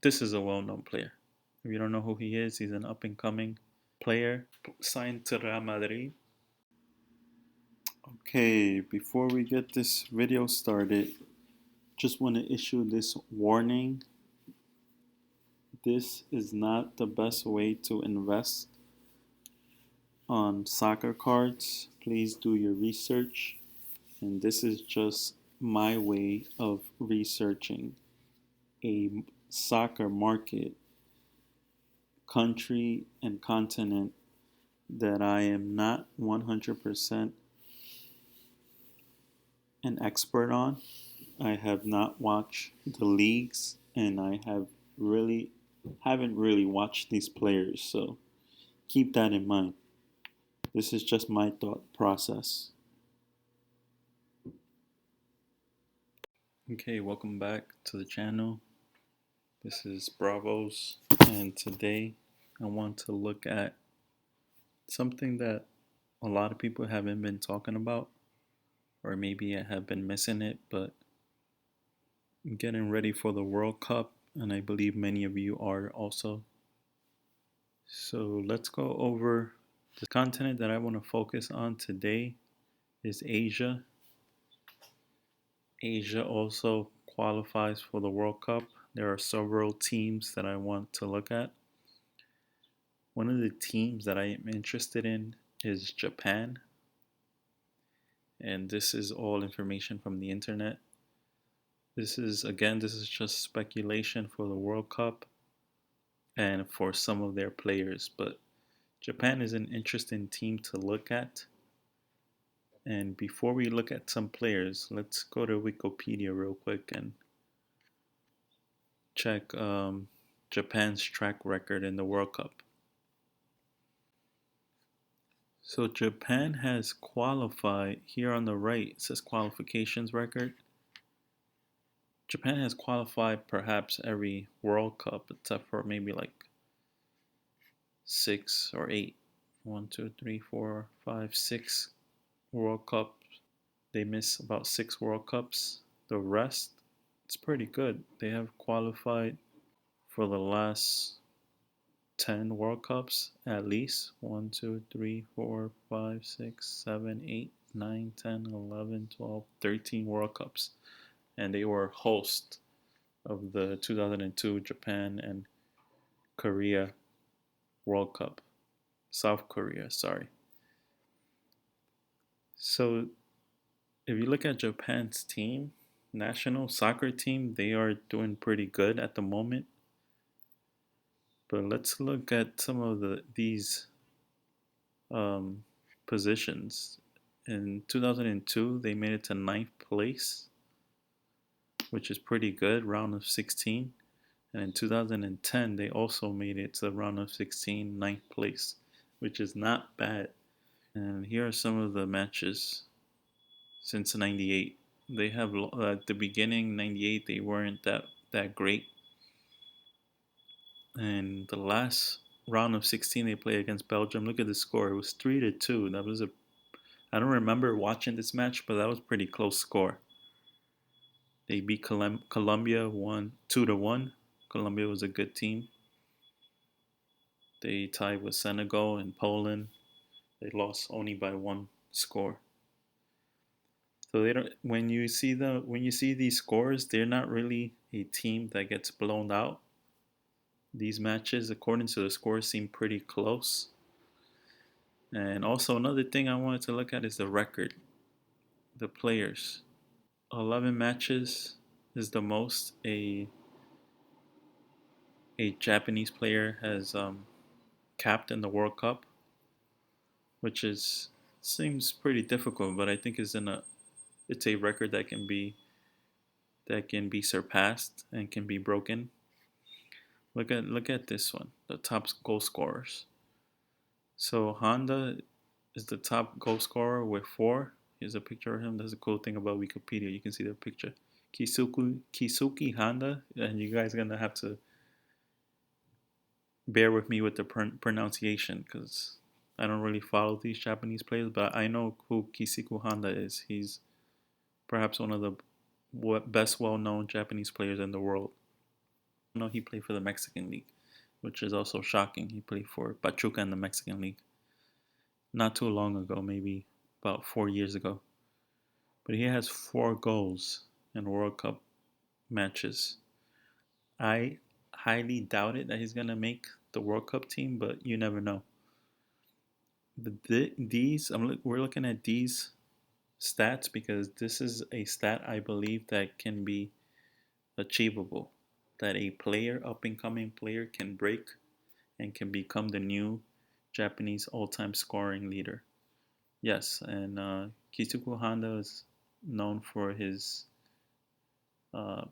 this is a well-known player. If you don't know who he is, he's an up-and-coming player signed to Real Madrid. Okay, before we get this video started, just want to issue this warning. This is not the best way to invest on soccer cards. Please do your research. And this is just my way of researching a soccer market, country, and continent that I am not 100% an expert on. I have not watched the leagues, and I haven't really watched these players, so keep that in mind. This is just my thought process. Okay, welcome back to the channel. This is Bravos, and today I want to look at something that a lot of people haven't been talking about, or maybe I have been missing it, but I'm getting ready for the World Cup, and I believe many of you are also. So let's go over the continent that I want to focus on today is Asia. Asia also qualifies for the World Cup. There are several teams that I want to look at. One of the teams that I am interested in is Japan. And this is all information from the internet. This is just speculation for the World Cup and for some of their players. But Japan is an interesting team to look at. And before we look at some players, let's go to Wikipedia real quick and check Japan's track record in the World Cup. So Japan has qualified, here on the right it says qualifications record. Japan has qualified perhaps every World Cup except for maybe like 6 or 8. 1, 2, 3, 4, 5, 6 World Cups. They miss about 6 World Cups. The rest, it's pretty good. They have qualified for the last 10 World Cups at least. 1, 2, 3, 4, 5, 6, 7, 8, 9, 10, 11, 12, 13 World Cups. And they were host of the 2002 Japan and Korea World Cup. South Korea, sorry. So if you look at Japan's team, national soccer team, they are doing pretty good at the moment. But let's look at some of these positions. In 2002, they made it to 9th place, which is pretty good, round of 16. And in 2010, they also made it to the round of 16, 9th place, which is not bad. And here are some of the matches since 98. They have, at the beginning, 98, they weren't that great. And the last round of 16, they played against Belgium. Look at the score. It was 3-2. That was I don't remember watching this match, but that was a pretty close score. They beat Colombia 2-1. Colombia was a good team. They tied with Senegal and Poland. They lost only by 1 score. So they don't. When you see these scores, they're not really a team that gets blown out. These matches, according to the scores, seem pretty close. And also another thing I wanted to look at is the record, the players. 11 matches is the most a Japanese player has capped in the World Cup, which seems pretty difficult, but I think it's a record that can be surpassed and can be broken. Look at this one, the top goal scorers. So Honda is the top goal scorer with 4. Here's a picture of him. That's a cool thing about Wikipedia. You can see the picture. Kisuki Honda, and you guys are gonna have to bear with me with the pronunciation because I don't really follow these Japanese players, but I know who Kisuki Honda is. He's perhaps one of the best well-known Japanese players in the world. know he played for the Mexican League, which is also shocking. He played for Pachuca in the Mexican League not too long ago, maybe about 4 years ago. But he has 4 goals in World Cup matches. I highly doubt it that he's gonna make the World Cup team, but you never know. These we're looking at these stats because this is a stat I believe that can be achievable. That a player, up and coming player, can break and can become the new Japanese all-time scoring leader. Yes, and Kitsuko Honda is known for his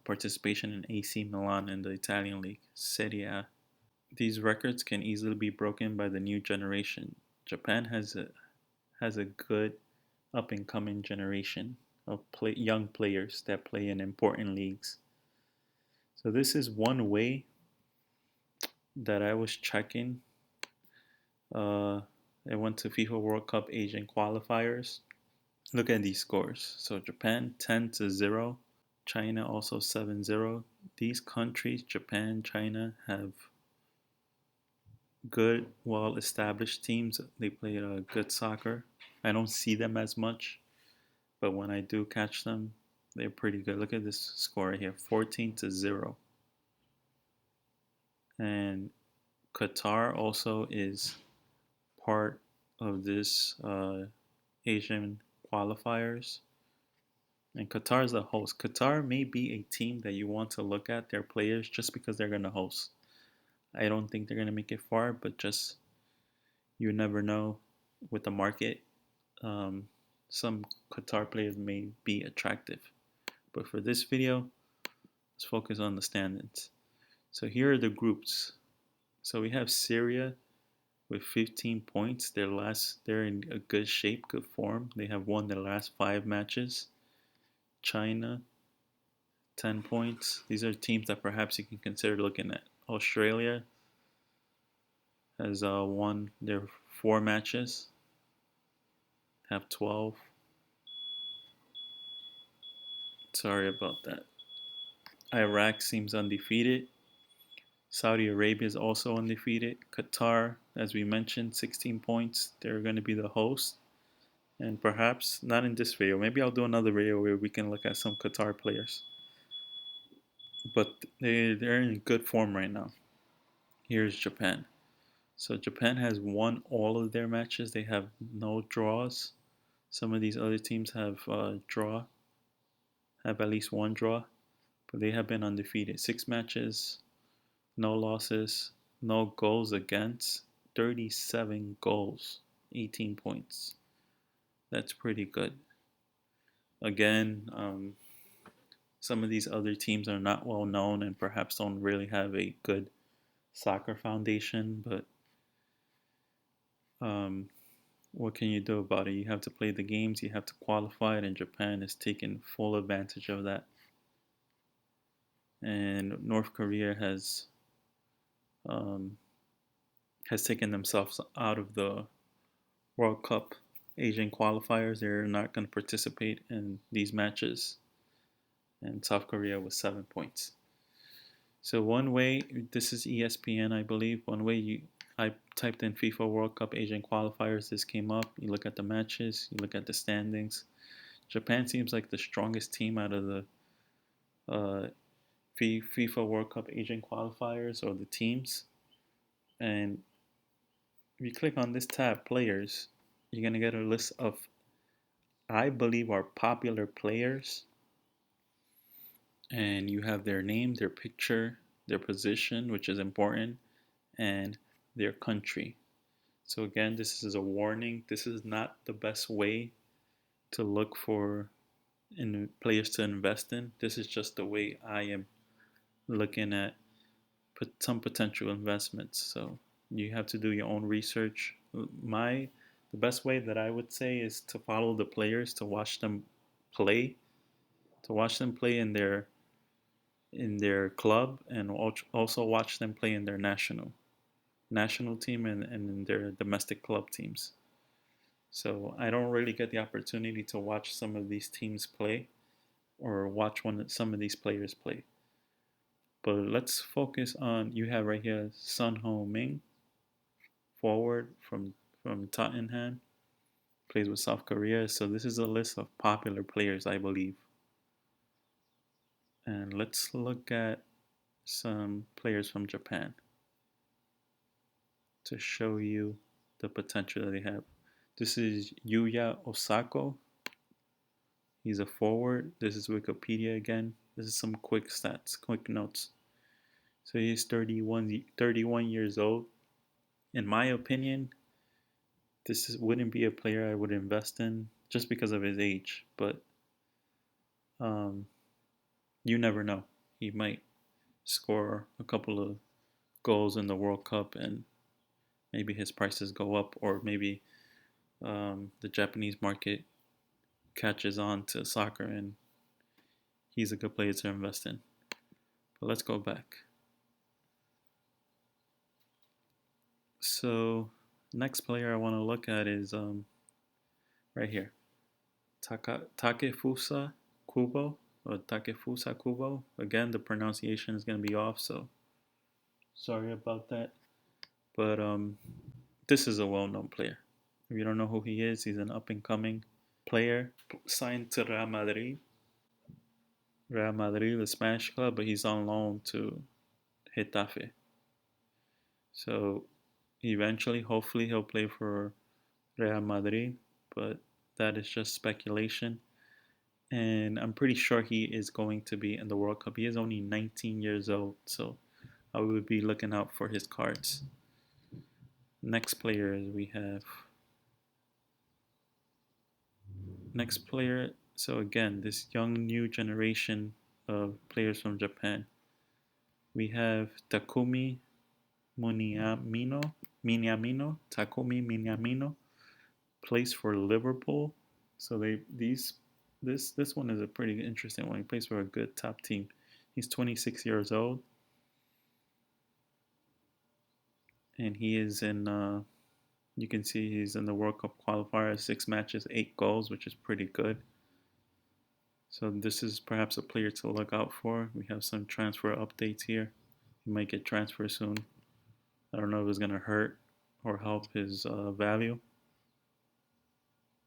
participation in AC Milan in the Italian league, Serie A. These records can easily be broken by the new generation. Japan has a good up and coming generation of young players that play in important leagues. So this is one way that I was checking. I went to FIFA World Cup Asian qualifiers. Look at these scores. So Japan 10-0, China also 7-0. These countries, Japan, China, have good, well-established teams. They play good soccer. I don't see them as much, but when I do catch them, they're pretty good. Look at this score right here, 14-0. And Qatar also is part of this Asian qualifiers. And Qatar is the host. Qatar may be a team that you want to look at their players just because they're going to host. I don't think they're going to make it far, but just you never know with the market. Um, some Qatar players may be attractive. But for this video, let's focus on the standings. So here are the groups. So we have Syria with 15 points. They're in a good shape, good form. They have won their last 5 matches. China, 10 points. These are teams that perhaps you can consider looking at. Australia has won their 4 matches, have 12. Sorry about that. Iraq seems undefeated. Saudi Arabia is also undefeated. Qatar, as we mentioned, 16 points. They're going to be the host. And perhaps not in this video. Maybe I'll do another video where we can look at some Qatar players. But they're in good form right now. Here's Japan. So Japan has won all of their matches. They have no draws. Some of these other teams have have at least one draw, but they have been undefeated. 6 matches, no losses, no goals against, 37 goals, 18 points. That's pretty good. Again, some of these other teams are not well known and perhaps don't really have a good soccer foundation, but what can you do about it? You have to play the games, you have to qualify it, and Japan is taking full advantage of that. And North Korea um, has taken themselves out of the World Cup Asian qualifiers. They're not going to participate in these matches. And South Korea with 7 points. So one way, this is ESPN, I believe. I typed in FIFA World Cup Asian qualifiers. This came up. You look at the matches. You look at the standings. Japan seems like the strongest team out of the uh, FIFA World Cup Asian qualifiers or the teams. And if you click on this tab, players, you're going to get a list of, I believe, are popular players. And you have their name, their picture, their position, which is important, and their country. So again, this is a warning. This is not the best way to look for players to invest in. This is just the way I am looking at some potential investments. So you have to do your own research. The best way that I would say is to follow the players, to watch them play, in their club, and also watch them play in their national team and in their domestic club teams. So I don't really get the opportunity to watch some of these teams play or watch some of these players play. But let's focus on, you have right here Sun Ho Ming, forward from Tottenham, plays with South Korea. So this is a list of popular players, I believe. And let's look at some players from Japan to show you the potential that they have. This is Yuya Osako. He's a forward. This is Wikipedia again. This is some quick stats, quick notes. So he's 31 years old. In my opinion, wouldn't be a player I would invest in just because of his age. But um, you never know. He might score a couple of goals in the World Cup, and maybe his prices go up, or maybe the Japanese market catches on to soccer, and he's a good player to invest in. But let's go back. So next player I want to look at is right here, Takefusa Kubo, or Takefusa Kubo. Again, the pronunciation is going to be off, so sorry about that. But this is a well-known player. If you don't know who he is, he's an up-and-coming player signed to Real Madrid. Real Madrid, the Spanish club, but he's on loan to Getafe. So eventually, hopefully, he'll play for Real Madrid, but that is just speculation. And I'm pretty sure he is going to be in the World Cup. He is only 19 years old, so I would be looking out for his cards. Next player we have. Next player, so again, this young new generation of players from Japan. We have Takumi Minamino, plays for Liverpool. So this one is a pretty interesting one. He plays for a good top team. He's 26 years old, and he is in. You can see he's in the World Cup qualifier, 6 matches, 8 goals, which is pretty good. So this is perhaps a player to look out for. We have some transfer updates here. He might get transferred soon. I don't know if it's gonna hurt or help his value.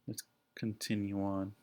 Let's continue on.